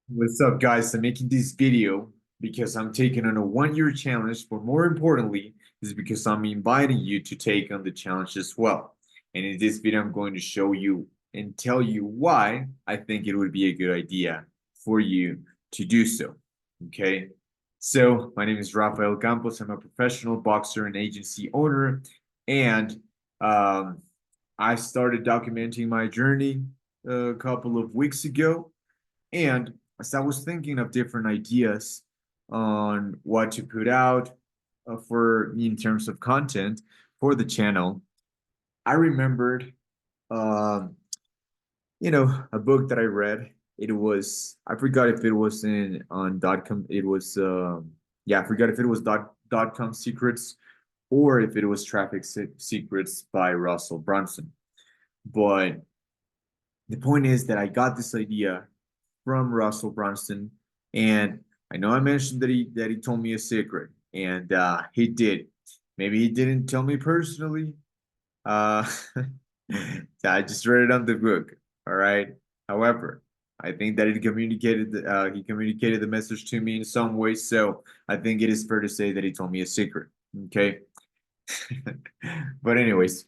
What's up, guys? I'm making this video because I'm taking on a 1 year challenge, but more importantly, is because I'm inviting you to take on the challenge as well. And in this video, I'm going to show you and tell you why I think it would be a good idea for you to do so. Okay. So, my name is Rafael Campos. I'm a professional boxer and agency owner. And um, I started documenting my journey a couple of weeks ago. And as I was thinking of different ideas on what to put out for in terms of content for the channel, I remembered, um, a book that I read. It was I forgot if it was in on Dotcom. It was yeah, I forgot if it was Dotcom Secrets or if it was Secrets by Russell Brunson. But the point is that I got this idea from Russell Brunson, and I know I mentioned that he told me a secret, and he did. Maybe he didn't tell me personally. Uh, I just read it on the book. All right. However, I think that he communicated the message to me in some way. So I think it is fair to say that he told me a secret. Okay. But anyways,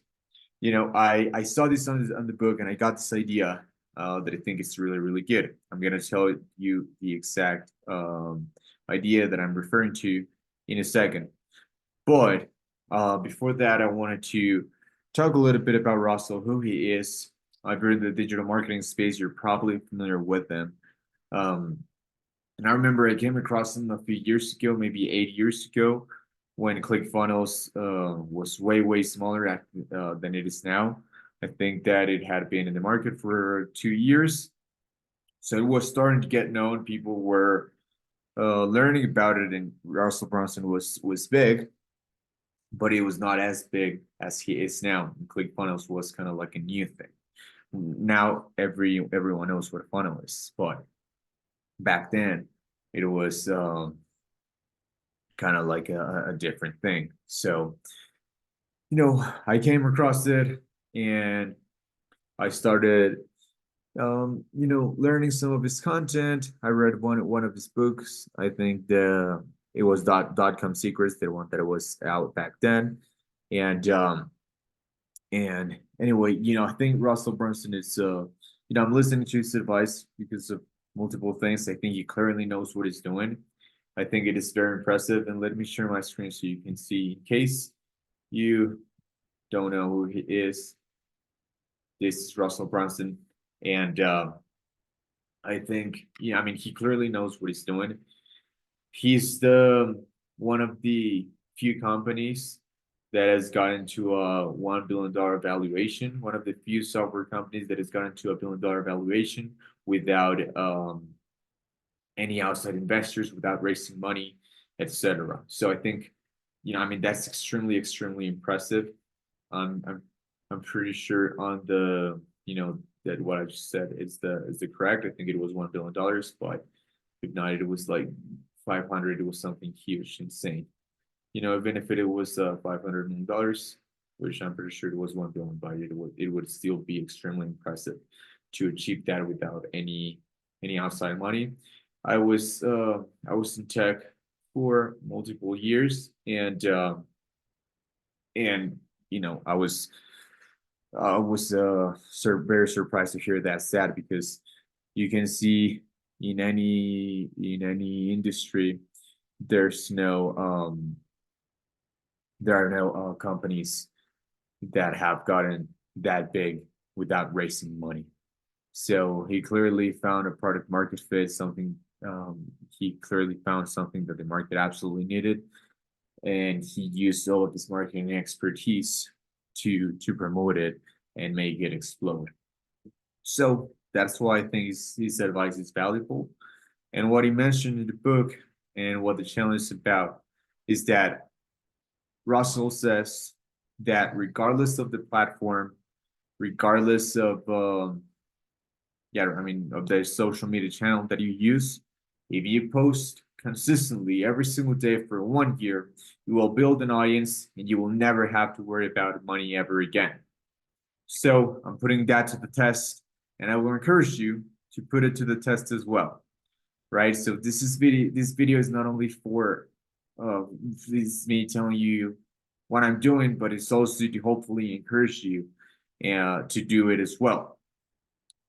I saw this on the book and I got this idea that I think is really, really good. I'm gonna tell you the exact idea that I'm referring to in a second. But before that, I wanted to talk a little bit about Russell, who he is. If you're in the digital marketing space, you're probably familiar with him. Um, and I remember I came across him a few years ago, maybe 8 years ago, when ClickFunnels was way, way smaller than it is now. I think that it had been in the market for 2 years. So it was starting to get known. People were learning about it, and Russell Brunson was big, but it was not as big as he is now. And ClickFunnels was kind of like a new thing. Now everyone knows what a funnel is, but back then it was kind of like a different thing. So, I came across it and I started, learning some of his content. I read one of his books. I think it was Dotcom Secrets, the one that was out back then. And anyway, I think Russell Brunson is, I'm listening to his advice because of multiple things. I think he clearly knows what he's doing. I think it is very impressive. And let me share my screen so you can see, in case you don't know who he is. This is Russell Brunson. And I think, I mean, he clearly knows what he's doing. He's the one of the few companies that has gotten to a $1 billion valuation, one of the few software companies that has gotten to $1 billion valuation without any outside investors, without raising money, etc. So I think, I mean, that's extremely, extremely impressive. Um, I'm I'm pretty sure on that what I just said is the correct. I think it was $1 billion, but if not, it was like 500. It was something huge, insane. Even if it was $500 million, which I'm pretty sure it was 1 billion, but it would still be extremely impressive to achieve that without any outside money. I was in tech for multiple years, and I was very surprised to hear that stat because you can see in any industry there's no there are no companies that have gotten that big without raising money. So he clearly found a product market fit, something he clearly found something that the market absolutely needed, and he used all of his marketing expertise to promote it and make it explode. So that's why I think his advice is valuable. And what he mentioned in the book and what the challenge is about is that Russell says that regardless of the platform, regardless of yeah, I mean of the social media channel that you use, if you post consistently every single day for 1 year, you will build an audience and you will never have to worry about money ever again. So I'm putting that to the test, and I will encourage you to put it to the test as well. right? So this video is not only for this me telling you what I'm doing, but it's also to hopefully encourage you to do it as well.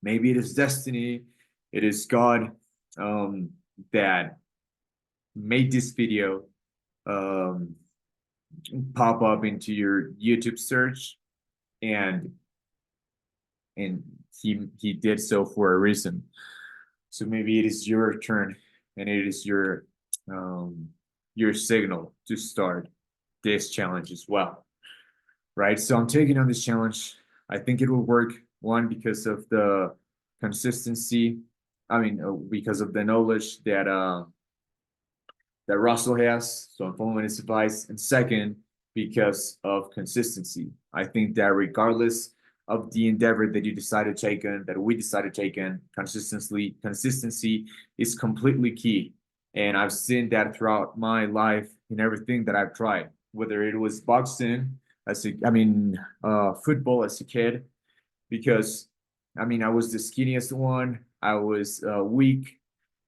Maybe it is destiny, it is God um, that made this video um, pop up into your YouTube search, and and he did so for a reason. So maybe it is your turn, and it is your signal to start this challenge as well, right? So I'm taking on this challenge. I think it will work. One, because of the consistency. I mean, because of the knowledge that Russell has. So I'm following his advice. And second, because of consistency. I think that regardless of the endeavor that you decide to take in, that we decide to take in, consistency is completely key. And I've seen that throughout my life in everything that I've tried, whether it was boxing, football as a kid, because I was the skinniest one. I was weak.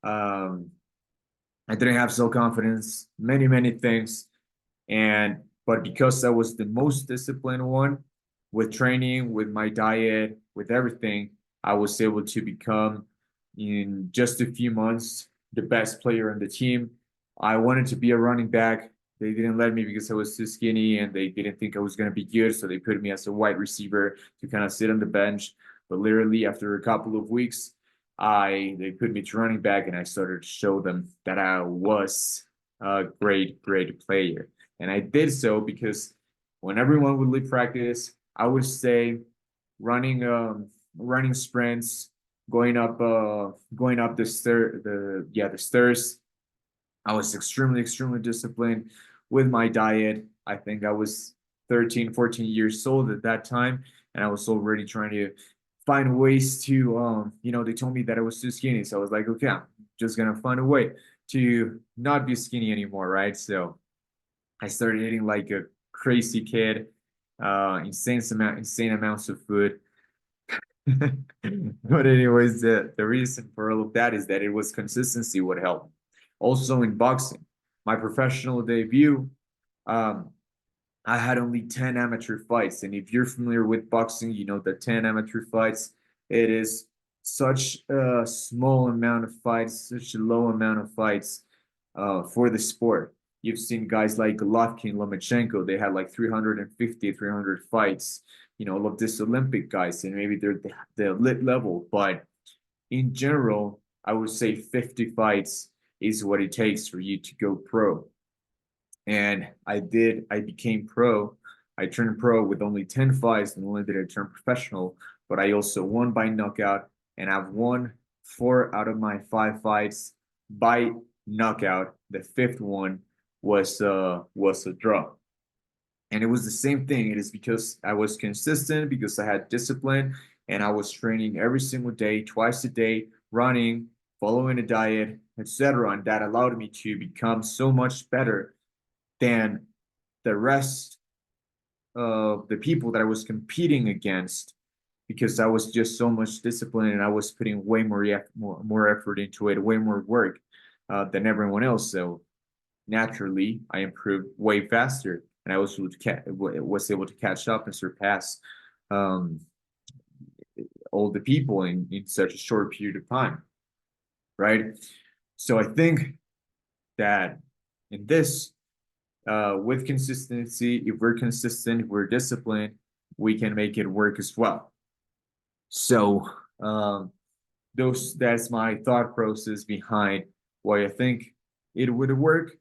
Um, I didn't have self confidence, many things. But because I was the most disciplined one with training, with my diet, with everything, I was able to become in just a few months the best player on the team. I wanted to be a running back. They didn't let me because I was too skinny and they didn't think I was going to be good. So they put me as a wide receiver to kind of sit on the bench. But literally, after a couple of weeks, they put me to running back, and I started to show them that I was a great player. And I did so because when everyone would leave practice, I would stay running sprints, going up the stairs. I was extremely disciplined with my diet. I think I was 13, 14 years old at that time, and I was already trying to find ways to they told me that I was too skinny. So I was like, okay, I'm just gonna find a way to not be skinny anymore, right? So I started eating like a crazy kid, insane amounts of food. But anyways, the reason for all of that is that it was consistency would help. Also in boxing, my professional debut, um, I had only 10 amateur fights. And if you're familiar with boxing, you know that 10 amateur fights, it is such a small amount of fights, such a low amount of fights for the sport. You've seen guys like Golovkin, Lomachenko, they had like 350, 300 fights, all of these Olympic guys, and maybe they're the elite level. But in general, I would say 50 fights is what it takes for you to go pro. And I became pro. I turned pro with only 10 fights, and only did I turn professional, but I also won by knockout, and I've won 4 out of my 5 fights by knockout. The fifth one was a draw. And it was the same thing. It is because I was consistent, because I had discipline, and I was training every single day, twice a day, running, following a diet, etc. And that allowed me to become so much better than the rest of the people that I was competing against, because I was just so much discipline and I was putting way more effort into it, way more work than everyone else. So naturally, I improved way faster, and I was able to catch up and surpass um, all the people in such a short period of time, right? So I think that in this with consistency, if we're consistent, we're disciplined, we can make it work as well. So that's my thought process behind why I think it would work.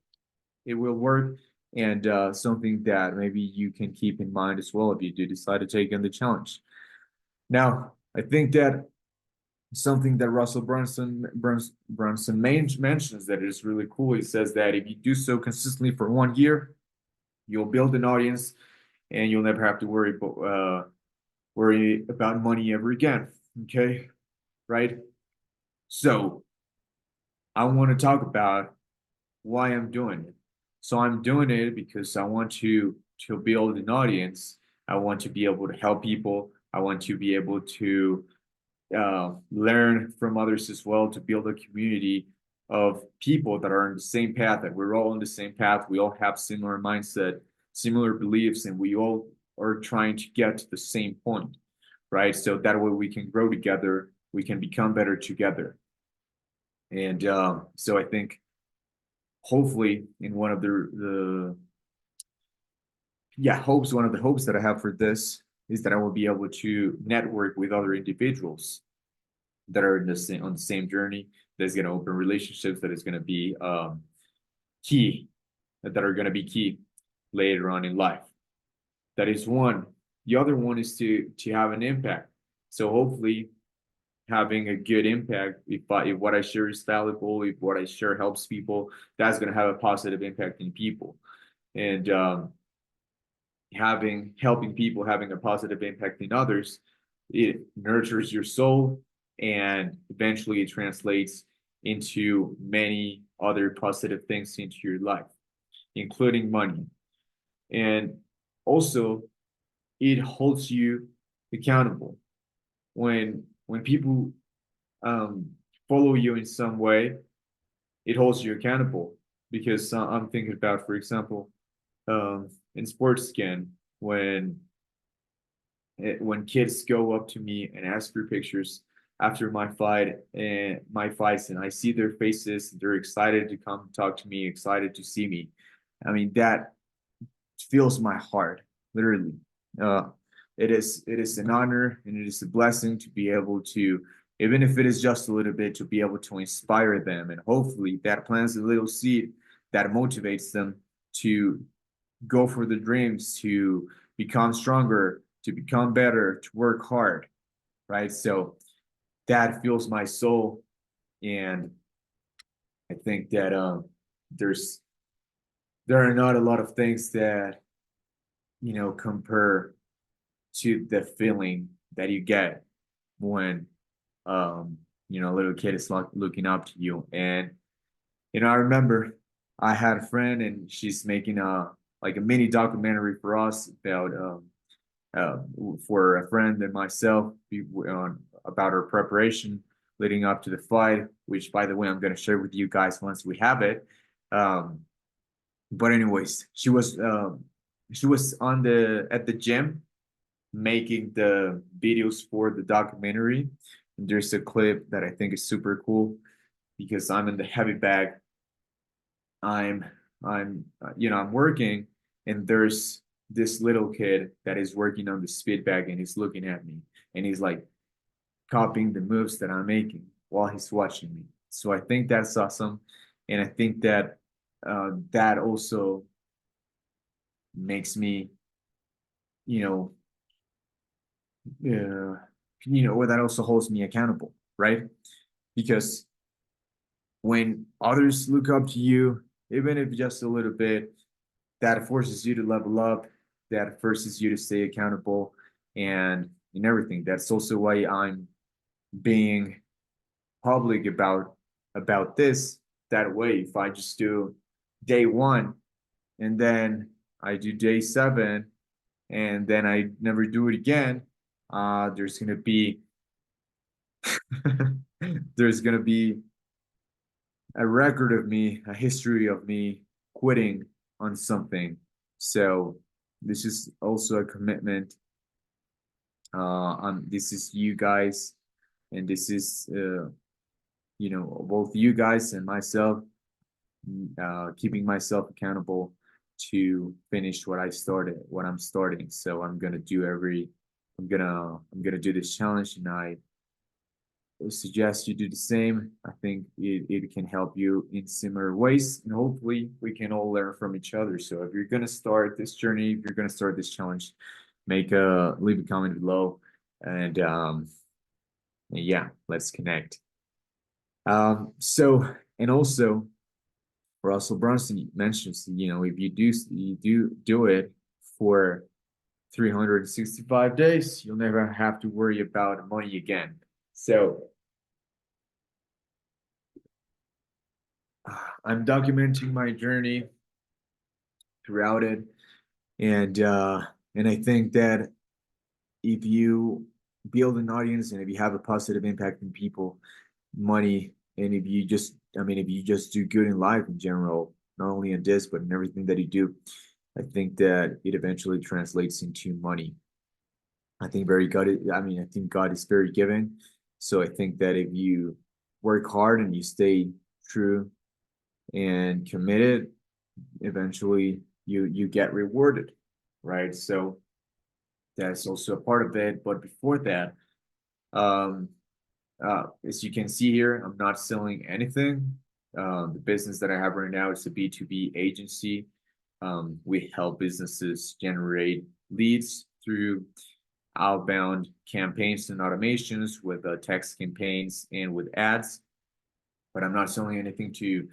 It will work, and something that maybe you can keep in mind as well if you do decide to take on the challenge. Now, I think that something that Russell Brunson mentions that is really cool. He says that if you do so consistently for 1 year, you'll build an audience, and you'll never have to worry about money ever again. Okay, right? So I want to talk about why I'm doing it. So I'm doing it because I want to build an audience. I want to be able to help people. I want to be able to learn from others as well, to build a community. of people that are on the same path, that we're all on the same path. We all have similar mindset, similar beliefs, and we all are trying to get to the same point, right? So that way we can grow together, we can become better together. And so I think hopefully in one of the hopes, one of the hopes that I have for this is that I will be able to network with other individuals that are in the same, on the same journey, that's going to open relationships, that is going to be key, that are going to be key later on in life. That is one. The other one is to have an impact. So hopefully having a good impact, if what I share is valuable, if what I share helps people, that's going to have a positive impact in people. And helping people, having a positive impact in others, it nurtures your soul, and eventually it translates into many other positive things into your life, including money. And also it holds you accountable. When people follow you in some way, it holds you accountable. Because I'm thinking about, for example, in sports again, when kids go up to me and ask for pictures after my fights, and I see their faces, they're excited to come talk to me, excited to see me. I mean, that fills my heart, literally. Uh, it is an honor, and it is a blessing to be able to, even if it is just a little bit, to be able to inspire them, and hopefully that plants a little seed that motivates them to go for the dreams, to become stronger, to become better, to work hard, right? So that fills my soul, and I think that there's there are not a lot of things that compare to the feeling that you get when a little kid is looking up to you. And I remember I had a friend, and she's making a mini documentary for us uh, for a friend and myself, about our preparation leading up to the fight, which, by the way, I'm going to share with you guys once we have it. Um, but anyways, she was on the at the gym making the videos for the documentary. And there's a clip that I think is super cool, because I'm in the heavy bag. I'm working, and there's this little kid that is working on the speed bag, and he's looking at me, and he's like copying the moves that I'm making while he's watching me. So I think that's awesome, and I think that that also makes me, you know, or that also holds me accountable, right? Because when others look up to you, even if just a little bit, that forces you to level up, that forces you to stay accountable, and in everything. That's also why I'm being public about this. That way, if I just do day one, and then I do day seven, and then I never do it again, there's gonna be there's gonna be a record of me, a history of me quitting on something. So this is also a commitment. This is you guys, and this is both you guys and myself, keeping myself accountable to finish what I started, what I'm starting. So I'm gonna do this challenge, and I suggest you do the same. I think it can help you in similar ways, and hopefully we can all learn from each other. So if you're gonna start this journey, if you're gonna start this challenge, leave a comment below, and yeah, let's connect. So, and also Russell Brunson mentions, if you do it for 365 days, you'll never have to worry about money again. So I'm documenting my journey throughout it, and I think that if you build an audience, and if you have a positive impact on people, money And if you just, I mean, if you just do good in life in general, not only in this, but in everything that you do, I think that it eventually translates into money. I think very God, I mean, I think God is very giving. So I think that if you work hard and you stay true and committed, eventually you get rewarded, right? So that's also a part of it. But before that, um, as you can see here, I'm not selling anything. The business that I have right now is a B2B agency. We help businesses generate leads through outbound campaigns and automations with text campaigns and with ads. But I'm not selling anything to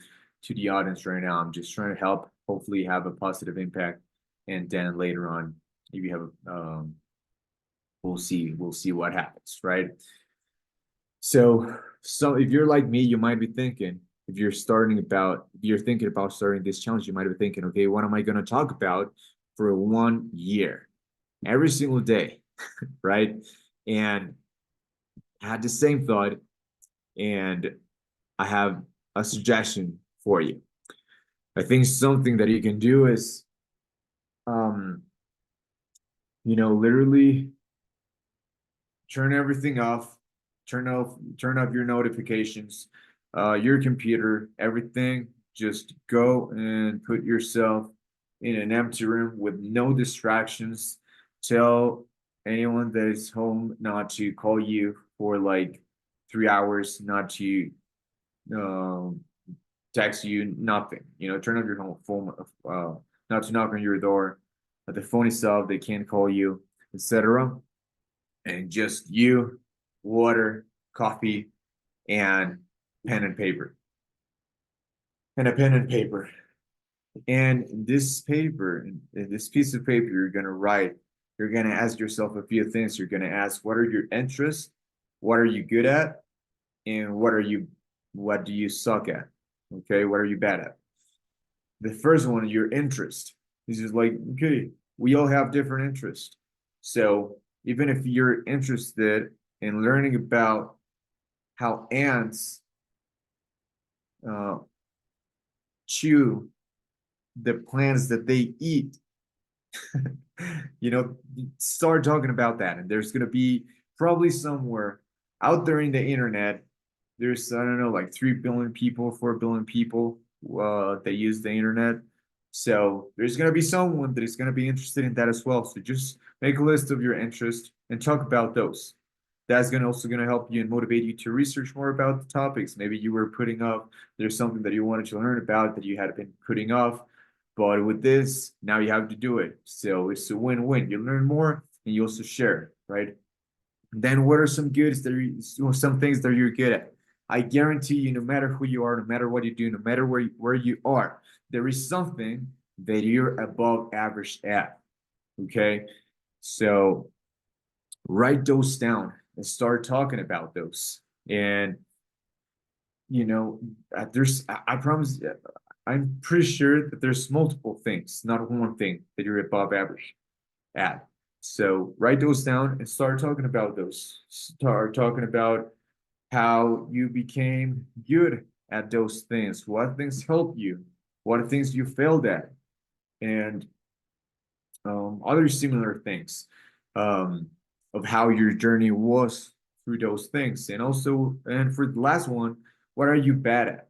the audience right now. I'm just trying to help, hopefully have a positive impact. And then later on, if you have, we'll see what happens, right? So if you're like me, you might be thinking, if you're thinking about starting this challenge, you might be thinking, okay, what am I going to talk about for 1 year, every single day, right? And I had the same thought, and I have a suggestion for you. I think something that you can do is, um, literally turn everything off, turn off your notifications, your computer, everything. Just go and put yourself in an empty room with no distractions. Tell anyone that is home not to call you for like 3 hours, not to um, text you, nothing. Turn off your home phone, not to knock on your door. The phone itself, they can't call you, etc. And just you, water, coffee, and pen and paper. And a pen and paper. And in this piece of paper, you're gonna write. You're gonna ask yourself a few things. You're gonna ask, what are your interests? What are you good at? And what do you suck at? Okay, what are you bad at? The first one, your interest. This is like, okay, we all have different interests. So even if you're interested in learning about how ants uh, chew the plants that they eat, start talking about that. And there's going to be probably somewhere out there in the internet, there's, I don't know, like 3 billion people, 4 billion people that use the internet. So there's going to be someone that is going to be interested in that as well. So just make a list of your interests and talk about those. That's also going to help you and motivate you to research more about the topics. Maybe you were putting off, there's something that you wanted to learn about that you had been putting off. But with this, now you have to do it. So it's a win-win. You learn more and you also share, right? Then what are some goods that some things that you're good at? I guarantee you, no matter who you are, no matter what you do, no matter where you are, there is something that you're above average at. Okay. So write those down and start talking about those. And I promise, I'm pretty sure that there's multiple things, not one thing that you're above average at. So write those down and start talking about those. Start talking about how you became good at those things, what things helped you, what things you failed at, and other similar things, of how your journey was through those things. And also, and for the last one, what are you bad at?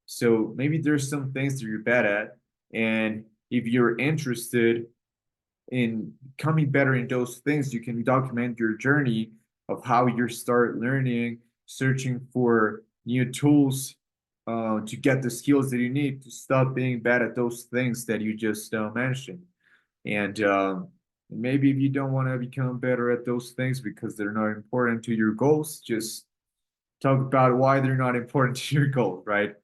So maybe there's some things that you're bad at, and if you're interested in becoming better in those things, you can document your journey of how you start learning, searching for new tools to get the skills that you need to stop being bad at those things that you just mentioned. And maybe if you don't want to become better at those things because they're not important to your goals, just talk about why they're not important to your goals, right?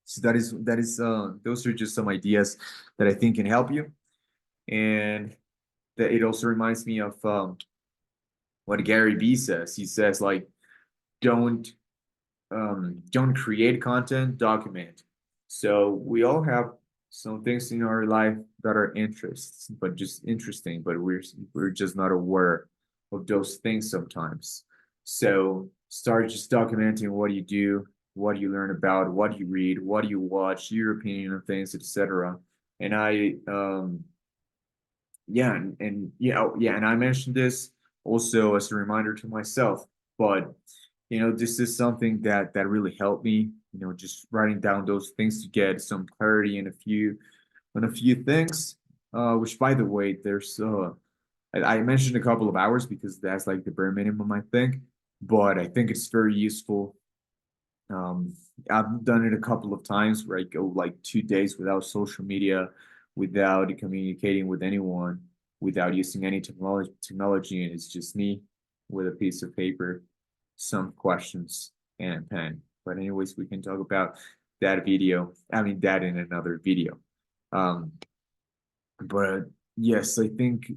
So that is those are just some ideas that I think can help you. And that it also reminds me of what Gary Vee says. He says like, don't don't create content, document. So we all have some things in our life that are interests, but just interesting, but we're just not aware of those things sometimes. So start just documenting what you do, what you learn about, what you read, what you watch, your opinion on things, etc. And yeah, and yeah, yeah, and I mentioned this also as a reminder to myself, but this is something that really helped me, just writing down those things to get some clarity in a few things. Which by the way, there's I mentioned a couple of hours because that's like the bare minimum, I think, but I think it's very useful. Um, I've done it a couple of times where I go like 2 days without social media, without communicating with anyone, without using any technology, and it's just me with a piece of paper, some questions, and a pen. But anyways, we can talk about that video. I mean, that in another video. Um, but yes, I think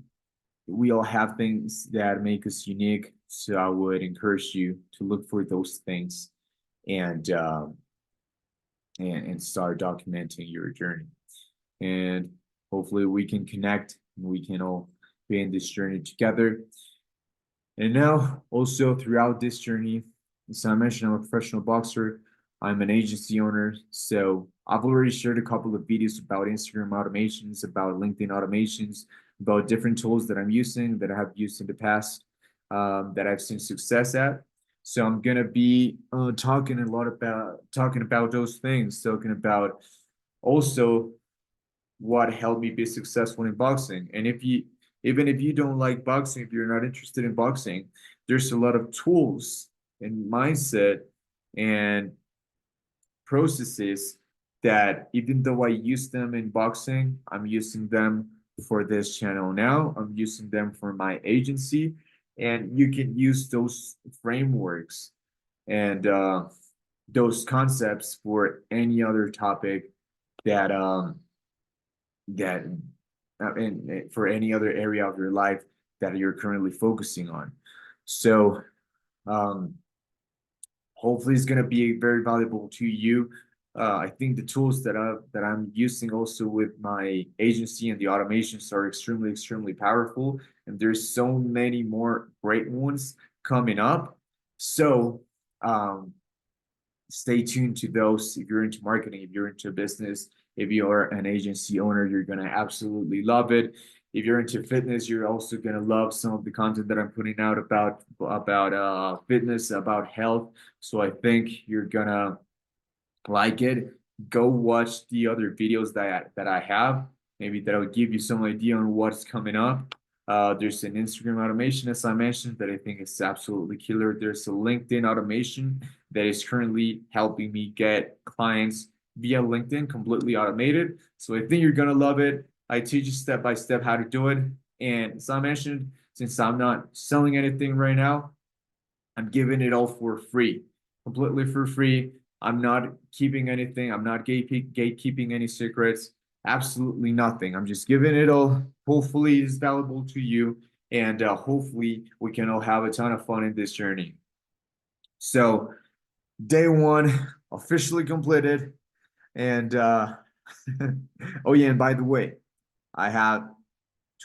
we all have things that make us unique. So I would encourage you to look for those things and and start documenting your journey. And hopefully we can connect and we can all be in this journey together. And now, also throughout this journey, as I mentioned, I'm a professional boxer. I'm an agency owner. So I've already shared a couple of videos about Instagram automations, about LinkedIn automations, about different tools that I'm using, that I have used in the past, that I've seen success at. So I'm gonna be talking about those things, talking about also what helped me be successful in boxing. And even if you don't like boxing, if you're not interested in boxing, there's a lot of tools and mindset and processes that even though I use them in boxing, I'm using them for this channel now. I'm using them for my agency, and you can use those frameworks and those concepts for any other topic that that and for any other area of your life that you're currently focusing on. So um, hopefully it's going to be very valuable to you. I think the tools that I'm using also with my agency and the automations are extremely powerful, and there's so many more great ones coming up. So um, stay tuned to those. If you're into marketing, if you're into business, if you're an agency owner, you're going to absolutely love it. If you're into fitness, you're also going to love some of the content that I'm putting out about fitness, about health. So I think you're going to like it. Go watch the other videos that I have. Maybe that'll give you some idea on what's coming up. There's an Instagram automation, as I mentioned, that I think is absolutely killer. There's a LinkedIn automation that is currently helping me get clients via LinkedIn, completely automated. So I think you're gonna love it. I teach you step by step how to do it. And as I mentioned, since I'm not selling anything right now, I'm giving it all for free, completely for free. I'm not keeping anything. I'm not gatekeeping any secrets. Absolutely nothing. I'm just giving it all. Hopefully, it's valuable to you, and hopefully, we can all have a ton of fun in this journey. So, day one officially completed, and oh yeah, and by the way, I have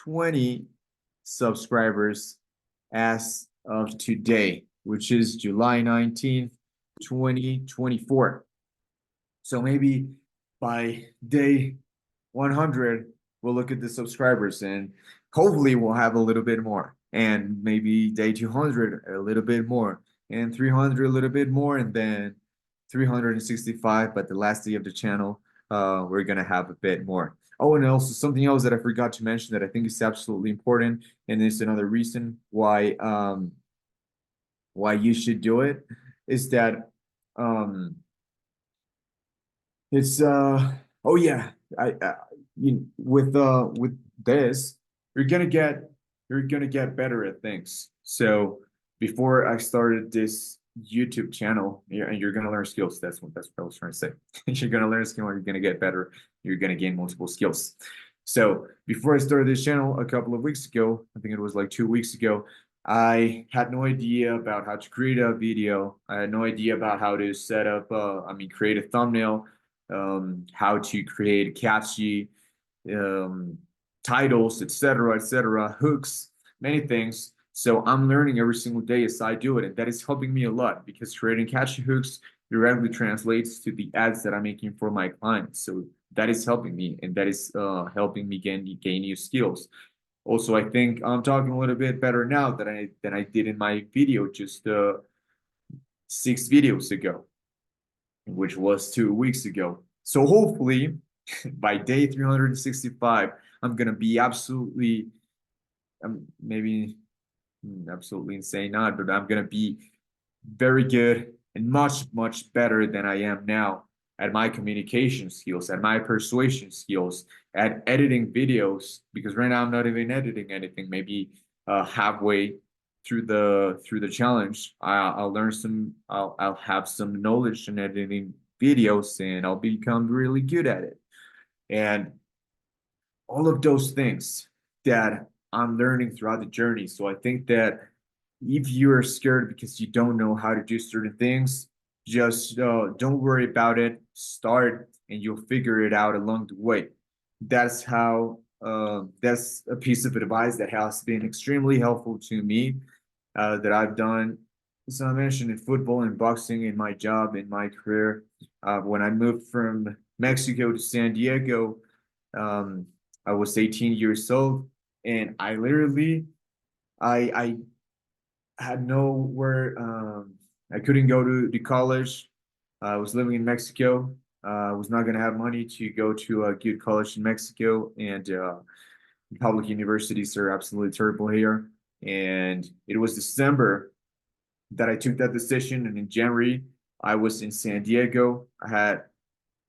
20 subscribers as of today, which is July 19th, 2024. So maybe by day 100, we'll look at the subscribers and hopefully we'll have a little bit more. And maybe day 200, a little bit more. And 300, a little bit more. And then 365, but the last day of the channel, we're going to have a bit more. Oh, and also something else that I forgot to mention that I think is absolutely important, and it's another reason why you should do it, is that um it's oh yeah, with this, you're gonna get you're gonna get better at things. So before I started this YouTube channel, and you're gonna learn skills. That's what I was trying to say. You're gonna learn a skill, you're gonna get better, you're gonna gain multiple skills. So before I started this channel a couple of weeks ago, I think it was like 2 weeks ago, I had no idea about how to create a video. I had no idea about how to set up, create a thumbnail, how to create catchy um, titles, etc., hooks, many things. So I'm learning every single day as I do it, and that is helping me a lot because creating catchy hooks directly translates to the ads that I'm making for my clients. So that is helping me, and that is helping me gain new skills. Also, I think I'm talking a little bit better now than I did in my video just 6 videos ago, which was 2 weeks ago. So hopefully, by day 365, I'm gonna be absolutely, maybe absolutely insane, not, but I'm gonna be very good and much better than I am now at my communication skills, at my persuasion skills, at editing videos. Because right now I'm not even editing anything. Maybe halfway through the challenge, I'll learn some. I'll have some knowledge in editing videos, and I'll become really good at it. And all of those things that I'm learning throughout the journey. So I think that if you're scared because you don't know how to do certain things, just don't worry about it. Start, and you'll figure it out along the way. That's how. That's a piece of advice that has been extremely helpful to me. That I've done. As I mentioned, in football and boxing, in my job, in my career. When I moved from Mexico to San Diego, um, I was 18 years old, and I literally, I had nowhere. I couldn't go to the college. I was living in Mexico. I was not gonna have money to go to a good college in Mexico, and public universities are absolutely terrible here. And it was December that I took that decision, and in January I was in San Diego. I had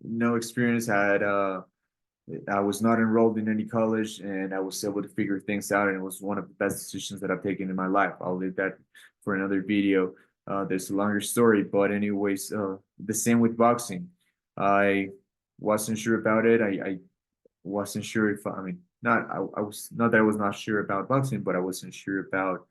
no experience. I was not enrolled in any college, and I was able to figure things out. And it was one of the best decisions that I've taken in my life. I'll leave that for another video. There's a longer story, but anyways, the same with boxing. I wasn't sure about it. I wasn't sure if I mean not I was not that I was not sure about boxing, but I wasn't sure about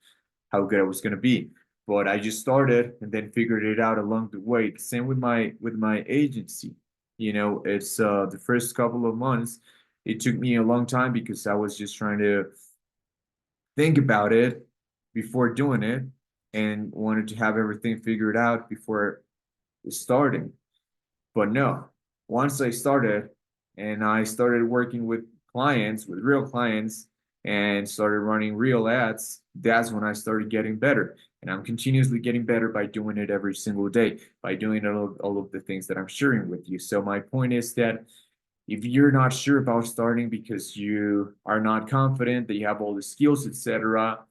how good I was gonna be. But I just started and then figured it out along the way. The same with my agency. You know, it's the first couple of months. It took me a long time because I was just trying to think about it before doing it, and wanted to have everything figured out before starting. But no, once I started and I started working with clients, with real clients, and started running real ads, that's when I started getting better. And I'm continuously getting better by doing it every single day, by doing all of the things that I'm sharing with you. So my point is that if you're not sure about starting because you are not confident that you have all the skills, etc.,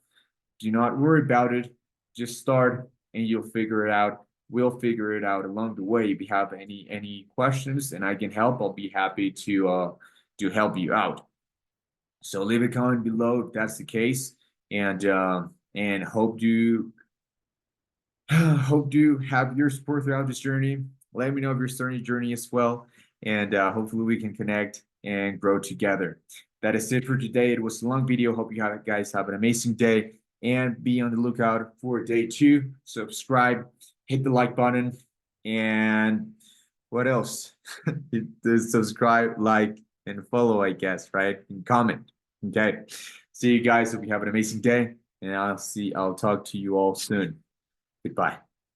do not worry about it. Just start, and you'll figure it out. We'll figure it out along the way. If you have any questions and I can help, I'll be happy to help you out. So leave a comment below if that's the case, and hope to hope to have your support throughout this journey. Let me know if you're starting your journey as well, and hopefully we can connect and grow together. That is it for today. It was a long video. Hope you guys have an amazing day, and be on the lookout for day 2. Subscribe, hit the like button, and what else? Hit the subscribe, like, and follow, I guess, right? And comment. Okay. See you guys. Hope you have an amazing day, and I'll talk to you all soon. Goodbye.